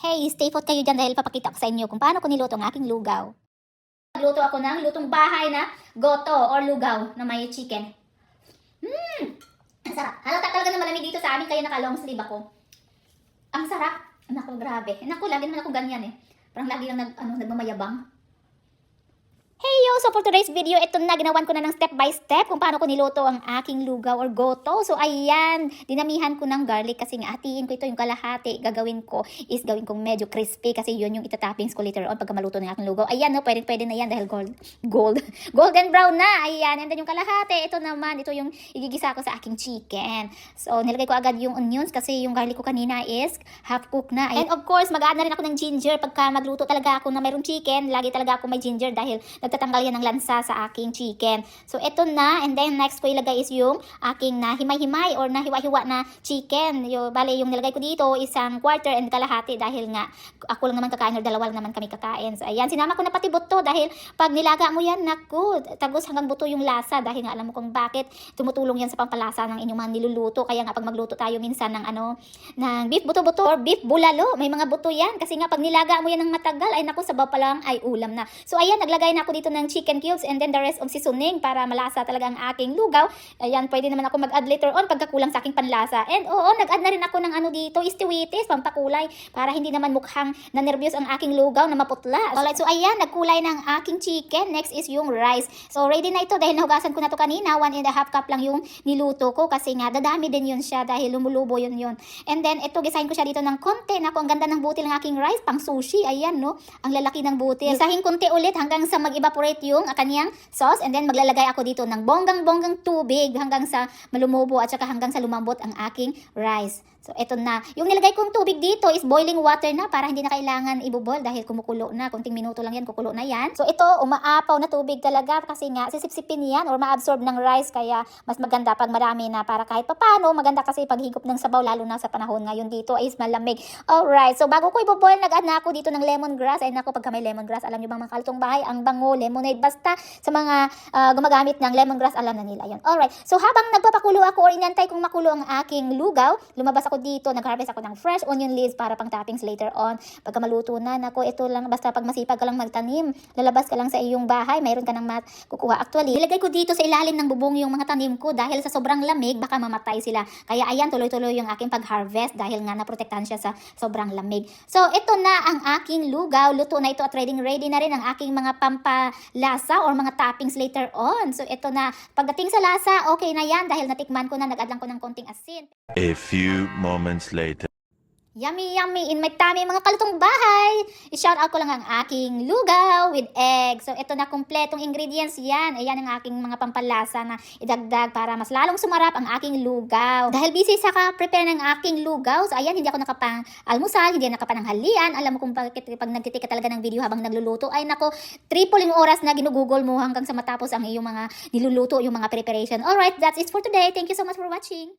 Hey, stay put kayo dyan dahil papakita ko sa inyo kung paano ko niluto ang aking lugaw. Nagluto ako ng lutong bahay na goto or lugaw na may chicken. Ang sarap. Halata talaga na malamig dito sa amin kaya naka-long sleeve ako. Ang sarap. Naku, grabe. Naku, lagi naman ako ganyan eh. Parang lagi lang nagmamayabang. Hey yo! So for today's video, ito na, ginawan ko na ng step by step kung paano ko niluto ang aking lugaw or goto. So ayan, dinamihan ko ng garlic kasi nga hatiin ko ito yung kalahati. Gagawin ko is gawin kong medyo crispy kasi yun yung itatoppings ko later on pagka maluto ng aking lugaw. Ayan no, pwede na yan dahil golden brown na. Ayan, and then yung kalahati, ito naman, ito yung igigisa ko sa aking chicken. So nilagay ko agad yung onions kasi yung garlic ko kanina is half cooked na. And of course, mag-add na rin ako ng ginger pagka magluto talaga ako na mayroong chicken. Lagi talaga ako may ginger dahil nagtatanggal yan ng lansa sa aking chicken. So, ito na. And then, next ko ilagay is yung aking na himay-himay or na hiwa-hiwa na chicken. Bale, yung nilagay ko dito, isang quarter and kalahati dahil nga ako lang naman kakain or dalawa lang naman kami kakain. So, ayan. Sinama ko na pati buto dahil pag nilaga mo yan, naku, tagos hanggang buto yung lasa dahil nga alam mo kung bakit tumutulong yan sa pampalasa ng inyong mga niluluto. Kaya nga pag magluto tayo minsan ng ng beef buto-buto or beef bulalo, may mga buto yan. Kasi nga pag nilaga mo yan ng matagal, ay naku, sabaw pa lang ay ulam na. So, ayan, naglagay na ako dito ng chicken cubes and then the rest of seasoning para malasa talaga ang aking lugaw. Ayan, pwede naman ako mag-add later on pagkakulang sa aking panlasa. And oo, nag-add na rin ako ng dito, istiwitis, pampakulay para hindi naman mukhang na-nervyos ang aking lugaw na maputla. Alright, so ayan, nagkulay ng aking chicken. Next is yung rice. So ready na ito dahil nahugasan ko na to kanina. 1.5 cup lang yung niluto ko kasi nga dadami din yun siya dahil lumulubo yun. And then ito, gisahin ko siya dito ng konti. Naku, ang ganda ng butil ng aking rice, pang sushi. Ayan, no? Ang lalaki ng butil. Gisahin konti ulit hanggang sa mag-evaporate yung kanyang sauce and then maglalagay ako dito ng bonggang-bonggang tubig hanggang sa malumubo at saka hanggang sa lumambot ang aking rice. So, eto na. Yung nilagay kong tubig dito is boiling water na para hindi na kailangan ibubol dahil kumukulo na. Kunting minuto lang yan, kukulo na yan. So, ito, umaapaw na tubig talaga kasi nga sisipsipin yan or ma-absorb ng rice kaya mas maganda pag marami na para kahit papano. Maganda kasi paghigop ng sabaw lalo na sa panahon ngayon dito is malamig. Alright, so bago ko ibubol, nag-add na ako dito ng lemongrass. Ay nako, pagka may lemongrass, alam nyo bang mga kalutong bahay, ang bango, lemonade, basta sa mga gumagamit ng lemongrass, alam na nila yan. Alright, so habang nagpapakulo ako or inantay kong makulo ang aking lugaw, lumabas ako dito, nag-harvest ako ng fresh onion leaves para pang toppings later on. Pagka maluto na, nako, ito lang, basta pag masipag ka lang magtanim, lalabas ka lang sa iyong bahay, mayroon ka nang kukuha. Actually, nilagay ko dito sa ilalim ng bubong yung mga tanim ko dahil sa sobrang lamig, baka mamatay sila. Kaya ayan, tuloy-tuloy yung aking pag-harvest dahil nga naprotektahan siya sa sobrang lamig. So, ito na ang aking lugaw. Luto na ito at ready na rin ang aking mga pampalasa or mga toppings later on. So, ito na. Pagdating sa lasa, okay na yan dahil natikman ko na, nag-add lang ko ng konting asin. A few moments later. Yummy, yummy in my tummy, mga kalutong bahay. I-shout out ko lang ang aking lugaw with egg. So, ito na kompletong ingredients yan. Ayan ang aking mga pampalasa na idagdag para mas lalong sumarap ang aking lugaw. Dahil busy sa ka-prepare ng aking lugaw, so ayan, hindi ako nakapang-almusal, hindi nakapananghalian. Alam mo kung bakit pag nagtitika talaga ng video habang nagluluto, ay nako, triple yung oras na ginugugol mo hanggang sa matapos ang iyong mga niluluto, yung mga preparation. Alright, that's it for today. Thank you so much for watching.